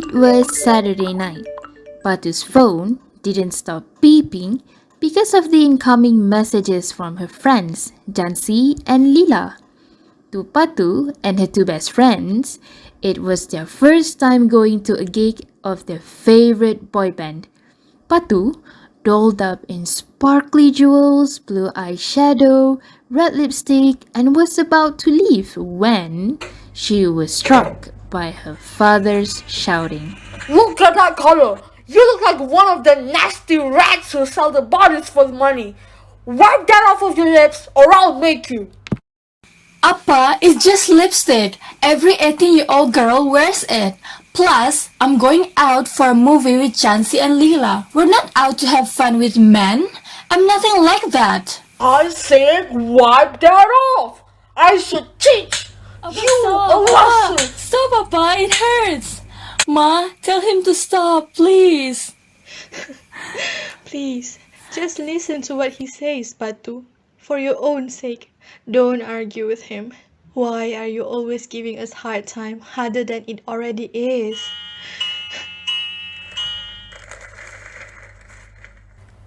It was Saturday night. Pattu's phone didn't stop beeping because of the incoming messages from her friends, Jansi and Lila. To Pattu and her two best friends, it was their first time going to a gig of their favorite boy band. Pattu, dolled up in sparkly jewels, blue eyeshadow, red lipstick, and was about to leave when she was struck by her father's shouting. Look at that color! You look like one of the nasty rats who sell the bodies for money. Wipe that off of your lips or I'll make you. Appa, it's just lipstick. Every 18-year-old girl wears it. Plus, I'm going out for a movie with Chansey and Leela. We're not out to have fun with men. I'm nothing like that. I said wipe that off. I should teach you a lesson. Stop, Appa, it hurts. Ma, tell him to stop, please. Please, just listen to what he says, Pattu. For your own sake, don't argue with him. Why are you always giving us hard time harder than it already is?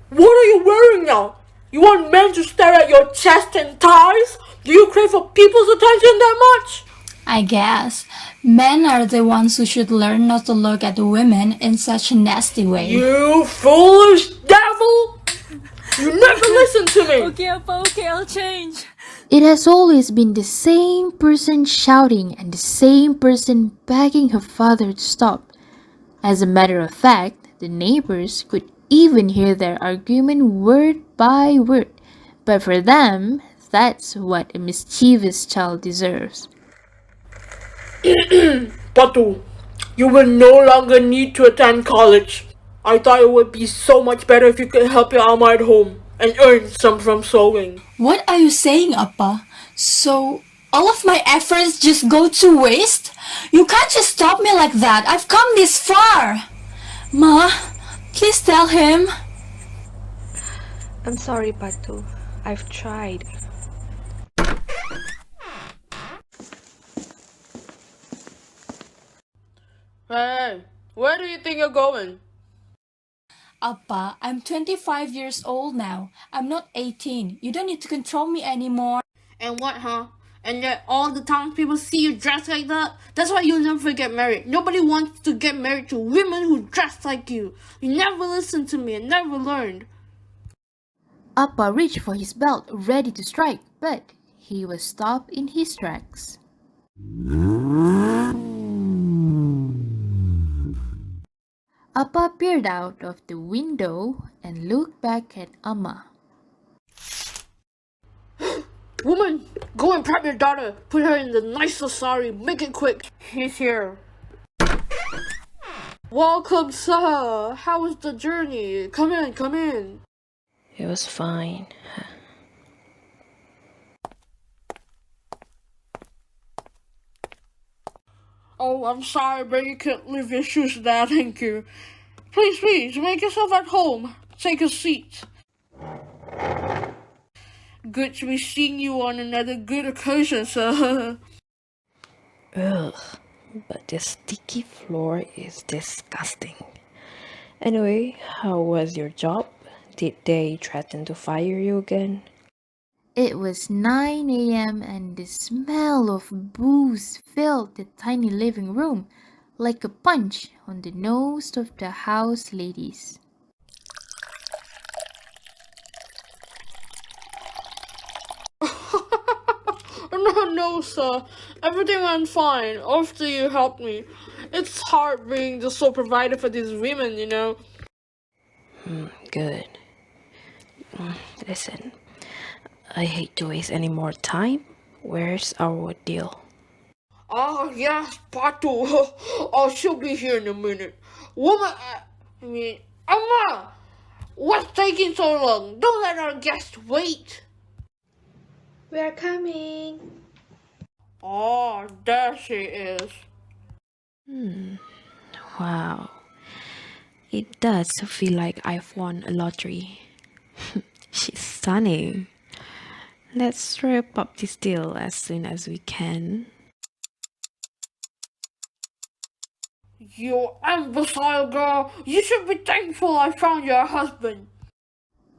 What are you wearing now? You want men to stare at your chest and thighs? Do you crave for people's attention that much? I guess men are the ones who should learn not to look at women in such a nasty way. You foolish devil! You never listen to me! Okay, Appa, okay, I'll change. It has always been the same person shouting and the same person begging her father to stop. As a matter of fact, the neighbors could even hear their argument word by word. But for them, that's what a mischievous child deserves. Pattu, you will no longer need to attend college. I thought it would be so much better if you could help your Amma at home and earn some from sewing. What are you saying, Appa? So, all of my efforts just go to waste? You can't just stop me like that. I've come this far. Ma, please tell him. I'm sorry, Pattu. I've tried. Hey, where do you think you're going? Appa, I'm 25 years old now. I'm not 18. You don't need to control me anymore. And what, huh? And yet all the townspeople see you dressed like that? That's why you'll never get married. Nobody wants to get married to women who dress like you. You never listened to me and never learned. Appa reached for his belt, ready to strike, but he was stopped in his tracks. Appa peered out of the window and looked back at Amma. Woman, go and prep your daughter. Put her in the nicest sari. Make it quick. He's here. Welcome, sir. How was the journey? Come in, come in. It was fine. Oh, I'm sorry, but you can't leave your shoes there, thank you. Please, please, make yourself at home. Take a seat. Good to be seeing you on another good occasion, sir. Ugh, but the sticky floor is disgusting. Anyway, how was your job? Did they threaten to fire you again? It was 9 a.m. and the smell of booze filled the tiny living room like a punch on the nose of the house ladies. No, sir. Everything went fine after you helped me. It's hard being the sole provider for these women, you know. Good. Listen, I hate to waste any more time. Where's our deal? Oh, yes, Pattu. Oh, she'll be here in a minute. Woman, Amma! What's taking so long? Don't let our guest wait. We're coming. Oh, there she is. Wow. It does feel like I've won a lottery. She's stunning. Let's wrap up this deal as soon as we can. You imbecile girl! You should be thankful I found your husband.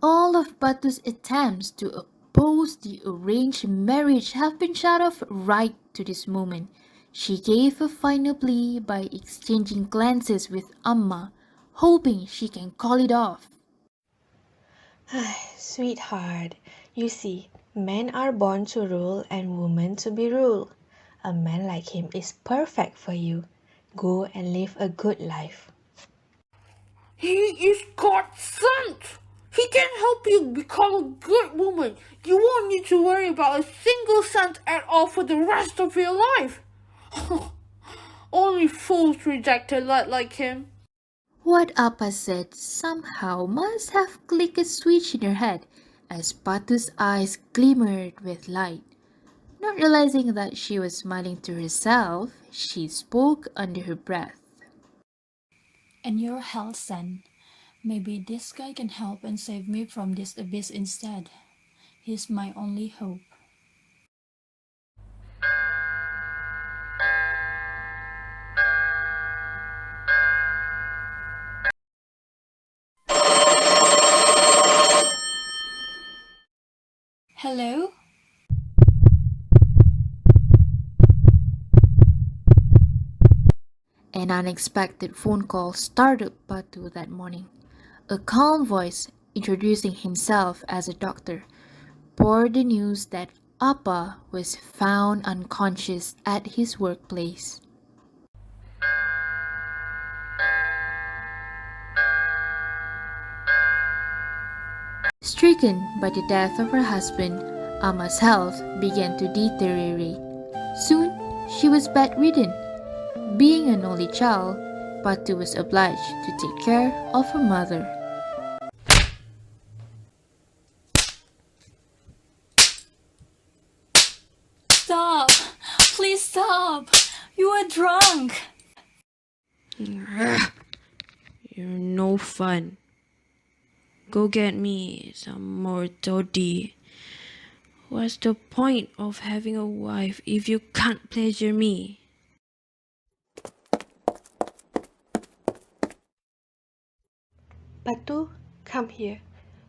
All of Pattu's attempts to oppose the arranged marriage have been shut off right to this moment. She gave a final plea by exchanging glances with Amma, hoping she can call it off. Sweetheart, you see, men are born to rule and women to be ruled. A man like him is perfect for you. Go and live a good life. He is God sent. He can help you become a good woman. You won't need to worry about a single cent at all for the rest of your life. Only fools reject a lad like him. What Appa said somehow must have clicked a switch in her head as Pattu's eyes glimmered with light. Not realizing that she was smiling to herself, she spoke under her breath. And your health, son. Maybe this guy can help and save me from this abyss instead. He's my only hope. Hello? An unexpected phone call startled Pattu that morning. A calm voice, introducing himself as a doctor, bore the news that Appa was found unconscious at his workplace. Stricken by the death of her husband, Amma's health began to deteriorate. Soon, she was bedridden. Being an only child, Pattu was obliged to take care of her mother. Stop! Please stop! You are drunk! You're no fun. Go get me some more toddy. What's the point of having a wife if you can't pleasure me? Pattu, come here.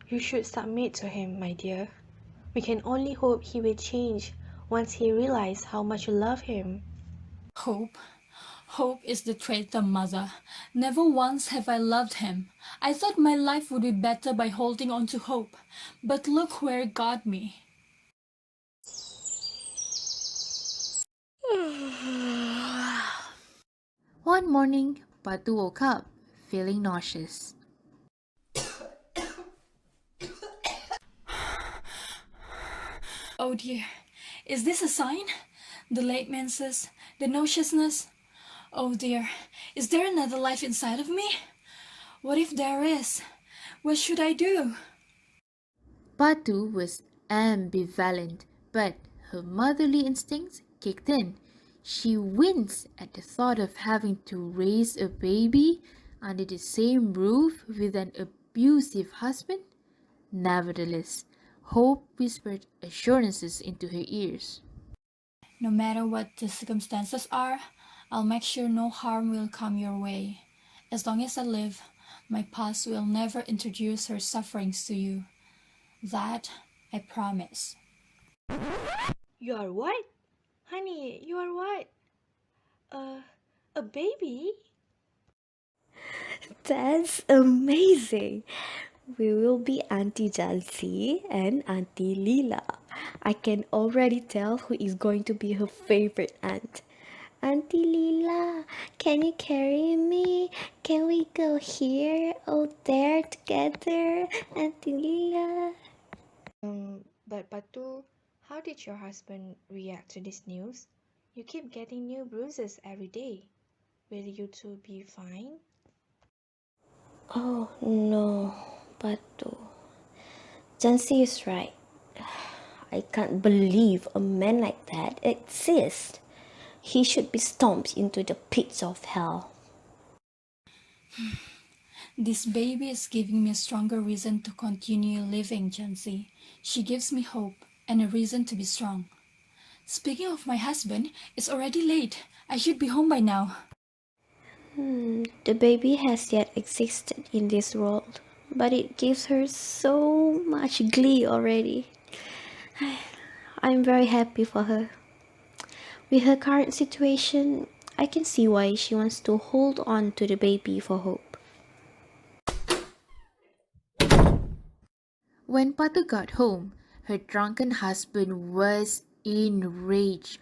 You should submit to him, my dear. We can only hope he will change once he realizes how much you love him. Hope. Hope is the traitor mother. Never once have I loved him. I thought my life would be better by holding on to hope. But look where it got me. One morning, Pattu woke up, feeling nauseous. Oh dear, is this a sign? The late menses, the nauseousness. Oh dear, is there another life inside of me? What if there is? What should I do? Pattu was ambivalent, but her motherly instincts kicked in. She winced at the thought of having to raise a baby under the same roof with an abusive husband. Nevertheless, hope whispered assurances into her ears. No matter what the circumstances are, I'll make sure no harm will come your way. As long as I live, my past will never introduce her sufferings to you. That I promise. You are what? Honey, you are what? A baby? That's amazing. We will be Auntie Jansi and Auntie Leela. I can already tell who is going to be her favorite aunt. Auntie Leela, can you carry me? Can we go here or there together? Auntie Leela. But Pattu, how did your husband react to this news? You keep getting new bruises every day. Will you two be fine? Oh no, Pattu. Jansi is right. I can't believe a man like that exists. He should be stomped into the pits of hell. This baby is giving me a stronger reason to continue living, Jansi. She gives me hope and a reason to be strong. Speaking of my husband, it's already late. I should be home by now. The baby has yet existed in this world, but it gives her so much glee already. I'm very happy for her. With her current situation, I can see why she wants to hold on to the baby for hope. When Pattu got home, her drunken husband was enraged.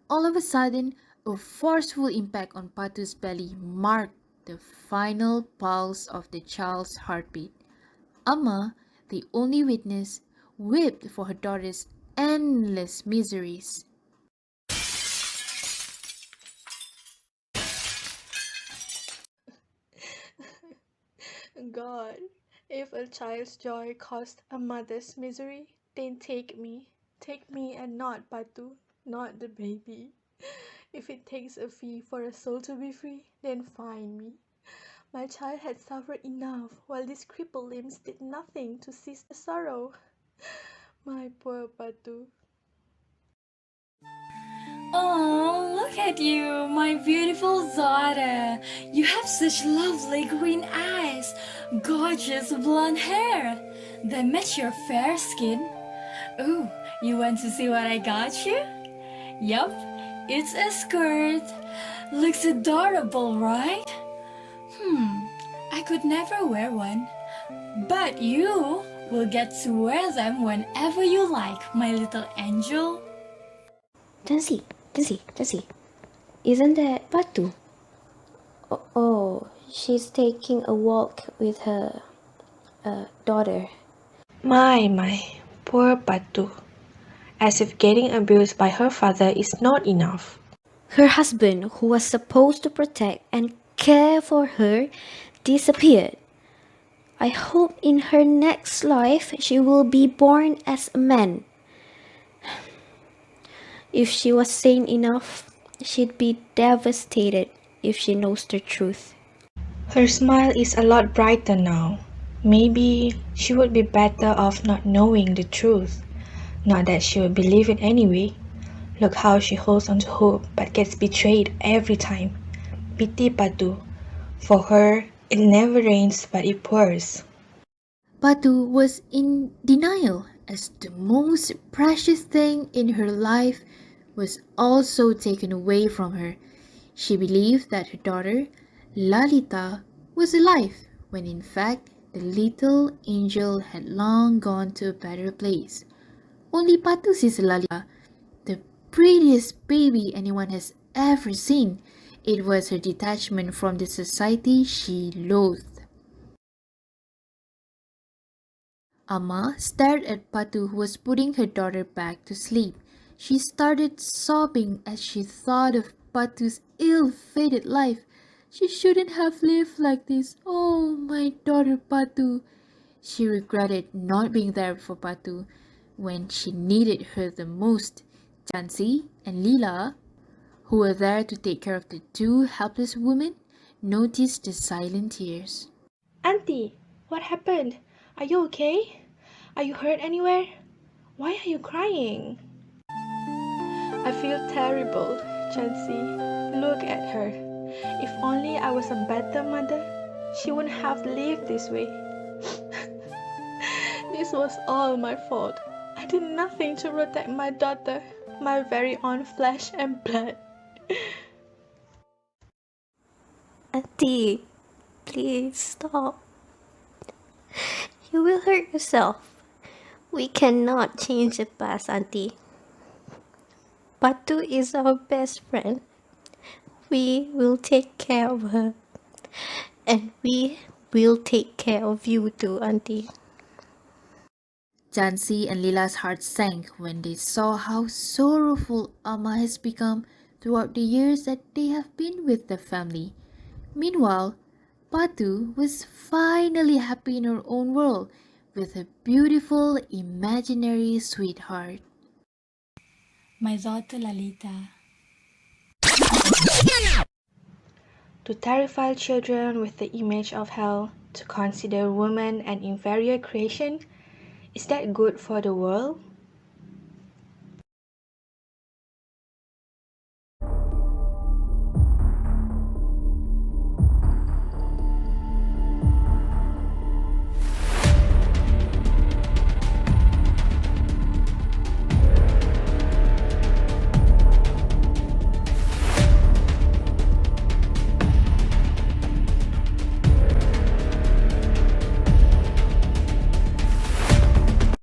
All of a sudden, a forceful impact on Pattu's belly marked the final pulse of the child's heartbeat. Amma, the only witness, wept for her daughter's endless miseries. God, if a child's joy caused a mother's misery, then take me. Take me and not Pattu, not the baby. If it takes a fee for a soul to be free, then fine me. My child had suffered enough, while these crippled limbs did nothing to cease the sorrow. My poor Pattu. Oh, look at you, my beautiful daughter. You have such lovely green eyes, gorgeous blonde hair. They match your fair skin. Oh, you want to see what I got you? Yup, it's a skirt. Looks adorable, right? I could never wear one. But you will get to wear them whenever you like, my little angel. Jansi, isn't that Pattu? Oh, she's taking a walk with her daughter. My, poor Pattu. As if getting abused by her father is not enough. Her husband, who was supposed to protect and care for her, disappeared. I hope in her next life she will be born as a man. If she was sane enough, she'd be devastated if she knows the truth. Her smile is a lot brighter now. Maybe she would be better off not knowing the truth. Not that she would believe it anyway. Look how she holds on to hope but gets betrayed every time. Pity Pattu. For her, it never rains but it pours. Pattu was in denial as the most precious thing in her life was also taken away from her. She believed that her daughter, Lalita, was alive, when in fact the little angel had long gone to a better place. Only Pattu sees Lalita, the prettiest baby anyone has ever seen. It was her detachment from the society she loathed. Amma stared at Pattu, who was putting her daughter back to sleep. She started sobbing as she thought of Pattu's ill-fated life. She shouldn't have lived like this. Oh, my daughter Pattu. She regretted not being there for Pattu when she needed her the most. Jansi and Leela, who were there to take care of the two helpless women, noticed the silent tears. Auntie, what happened? Are you okay? Are you hurt anywhere? Why are you crying? I feel terrible, Chancy. Look at her. If only I was a better mother, she wouldn't have lived this way. This was all my fault. I did nothing to protect my daughter, my very own flesh and blood. Auntie, please stop. You will hurt yourself. We cannot change the past, Auntie. Pattu is our best friend. We will take care of her. And we will take care of you too, Auntie. Jansi and Leela's hearts sank when they saw how sorrowful Amma has become throughout the years that they have been with the family. Meanwhile, Pattu was finally happy in her own world with a beautiful imaginary sweetheart. My daughter Lalita. To terrify children with the image of hell, to consider woman an inferior creation, is that good for the world?